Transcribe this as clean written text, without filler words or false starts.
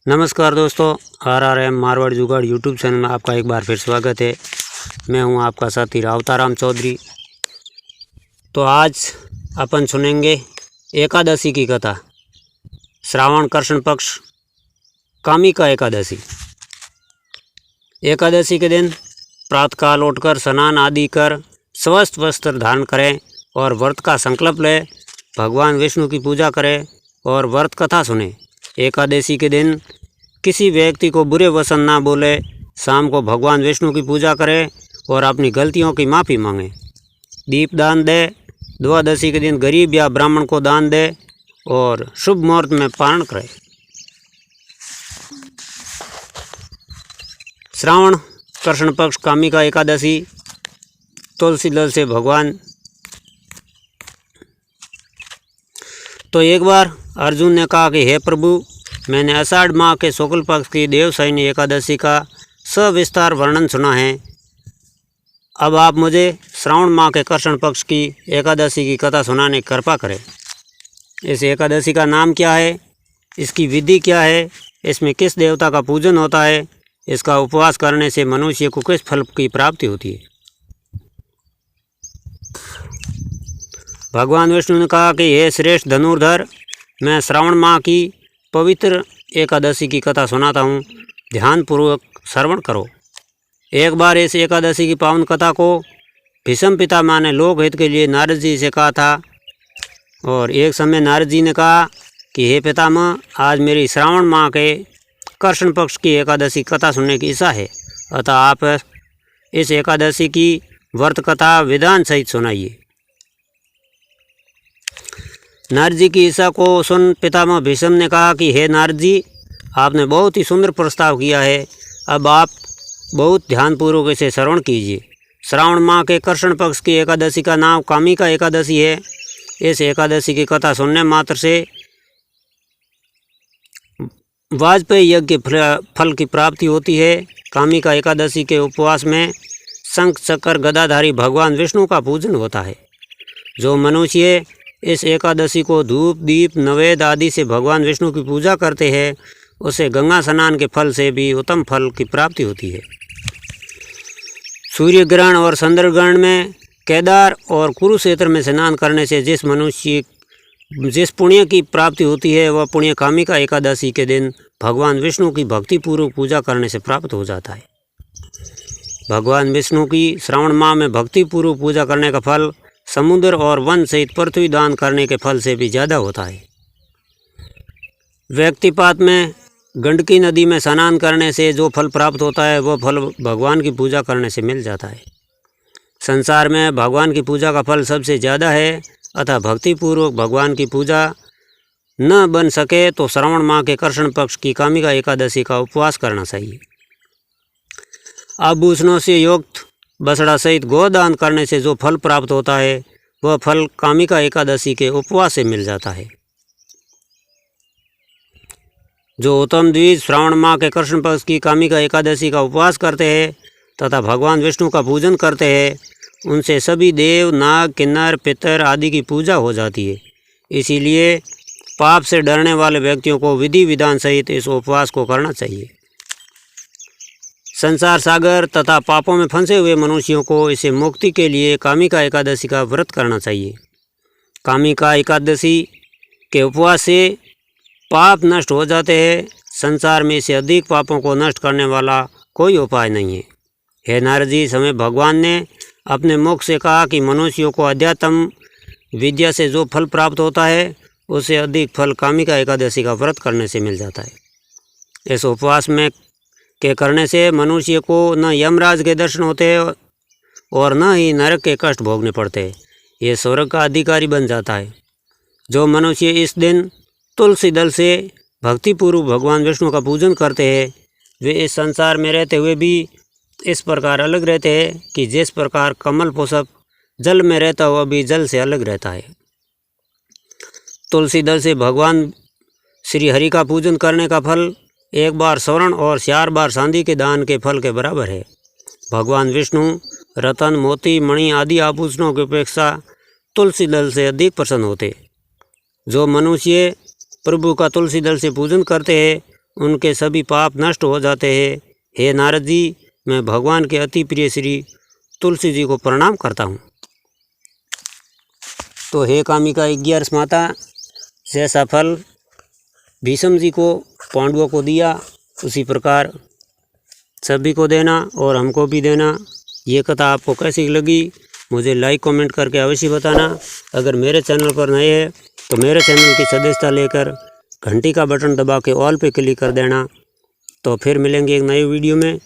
नमस्कार दोस्तों, RRM मारवाड़ जुगाड़ यूट्यूब चैनल में आपका एक बार फिर स्वागत है। मैं हूं आपका साथी रावताराम चौधरी। तो आज अपन सुनेंगे एकादशी की कथा। श्रावण कृष्ण पक्ष कामिका एकादशी। एकादशी के दिन प्रातःकाल उठकर स्नान आदि कर स्वस्थ वस्त्र धारण करें और व्रत का संकल्प लें। भगवान विष्णु की पूजा करें और व्रत कथा सुने। एकादशी के दिन किसी व्यक्ति को बुरे वचन ना बोले। शाम को भगवान विष्णु की पूजा करें और अपनी गलतियों की माफ़ी मांगे। दीप दान दे। द्वादशी के दिन गरीब या ब्राह्मण को दान दे और शुभ मुहूर्त में पारण करें। श्रावण कृष्ण पक्ष कामिका एकादशी। तुलसी दल से भगवान। तो एक बार अर्जुन ने कहा कि हे प्रभु, मैंने आषाढ़ माह के शुक्ल पक्ष की देवशयनी एकादशी का सविस्तार वर्णन सुना है। अब आप मुझे श्रावण माह के कृष्ण पक्ष की एकादशी की कथा सुनाने की कृपा करें। इस एकादशी का नाम क्या है, इसकी विधि क्या है, इसमें किस देवता का पूजन होता है, इसका उपवास करने से मनुष्य को किस फल की प्राप्ति होती है। भगवान विष्णु ने कहा कि हे श्रेष्ठ धनुर्धर, मैं श्रावण माह की पवित्र एकादशी की कथा सुनाता हूँ। ध्यानपूर्वक श्रवण करो। एक बार इस एकादशी की पावन कथा को भीष्म पितामह ने लोक हित के लिए नारद जी से कहा था। और एक समय नारद जी ने कहा कि हे पितामह, आज मेरी श्रावण माह के कृष्ण पक्ष की एकादशी कथा सुनने की इच्छा है, अतः आप इस एकादशी की व्रत कथा विधान सहित सुनाइए। नारद जी की इच्छा को सुन पितामह भीष्म ने कहा कि हे नारद जी, आपने बहुत ही सुंदर प्रस्ताव किया है। अब आप बहुत ध्यानपूर्वक इसे श्रवण कीजिए। श्रावण माह के कृष्ण पक्ष की एकादशी का नाम कामिका एकादशी है। इस एकादशी की कथा सुनने मात्र से वाजपेयी यज्ञ के फल की प्राप्ति होती है। कामिका एकादशी के उपवास में शंख चक्र गदाधारी भगवान विष्णु का पूजन होता है। जो मनुष्य इस एकादशी को धूप दीप नैवेद्य आदि से भगवान विष्णु की पूजा करते हैं, उसे गंगा स्नान के फल से भी उत्तम फल की प्राप्ति होती है। सूर्य ग्रहण और चंद्र ग्रहण में केदार और कुरुक्षेत्र में स्नान करने से जिस पुण्य की प्राप्ति होती है, वह पुण्य कामिका एकादशी के दिन भगवान विष्णु की भक्तिपूर्वक पूजा करने से प्राप्त हो जाता है। भगवान विष्णु की श्रावण माह में भक्तिपूर्वक पूजा करने का फल समुद्र और वन सहित पृथ्वी दान करने के फल से भी ज़्यादा होता है। व्यक्तिपात में गंडकी नदी में स्नान करने से जो फल प्राप्त होता है, वह फल भगवान की पूजा करने से मिल जाता है। संसार में भगवान की पूजा का फल सबसे ज़्यादा है, अतः भक्तिपूर्वक भगवान की पूजा न बन सके तो श्रावण माह के कृष्ण पक्ष की कामिका एकादशी का उपवास करना चाहिए। आभूषणों से युक्त बछड़ा सहित गोदान करने से जो फल प्राप्त होता है, वह फल कामिका एकादशी के उपवास से मिल जाता है। जो उत्तम द्विज श्रावण माह के कृष्ण पक्ष की कामिका एकादशी का उपवास करते हैं तथा भगवान विष्णु का पूजन करते हैं, उनसे सभी देव नाग किन्नर पितर आदि की पूजा हो जाती है। इसीलिए पाप से डरने वाले व्यक्तियों को विधि विधान सहित इस उपवास को करना चाहिए। संसार सागर तथा पापों में फंसे हुए मनुष्यों को इसे मुक्ति के लिए कामिका एकादशी का व्रत करना चाहिए। कामिका एकादशी के उपवास से पाप नष्ट हो जाते हैं। संसार में इससे अधिक पापों को नष्ट करने वाला कोई उपाय नहीं है। हे नारद जी, समय भगवान ने अपने मुख से कहा कि मनुष्यों को अध्यात्म विद्या से जो फल प्राप्त होता है, उससे अधिक फल कामिका एकादशी का व्रत करने से मिल जाता है। इस उपवास में के करने से मनुष्य को न यमराज के दर्शन होते और न ही नरक के कष्ट भोगने पड़ते। ये स्वर्ग का अधिकारी बन जाता है। जो मनुष्य इस दिन तुलसी दल से भक्तिपूर्वक भगवान विष्णु का पूजन करते हैं, वे इस संसार में रहते हुए भी इस प्रकार अलग रहते हैं कि जिस प्रकार कमल पुष्प जल में रहता हुआ भी जल से अलग रहता है। तुलसी दल से भगवान श्री हरि का पूजन करने का फल एक बार स्वर्ण और 4 बार चांदी के दान के फल के बराबर है। भगवान विष्णु रतन मोती मणि आदि आभूषणों की अपेक्षा तुलसी दल से अधिक प्रसन्न होते। जो मनुष्य प्रभु का तुलसी दल से पूजन करते हैं, उनके सभी पाप नष्ट हो जाते हैं। हे नारद जी, मैं भगवान के अति प्रिय श्री तुलसी जी को प्रणाम करता हूँ। तो हे कामिका 11 माता, जैसा फल भीष्म जी को पांडवों को दिया उसी प्रकार सभी को देना और हमको भी देना। ये कथा आपको कैसी लगी मुझे लाइक कमेंट करके अवश्य बताना। अगर मेरे चैनल पर नए हैं तो मेरे चैनल की सदस्यता लेकर घंटी का बटन दबा के ऑल पे क्लिक कर देना। तो फिर मिलेंगे एक नए वीडियो में।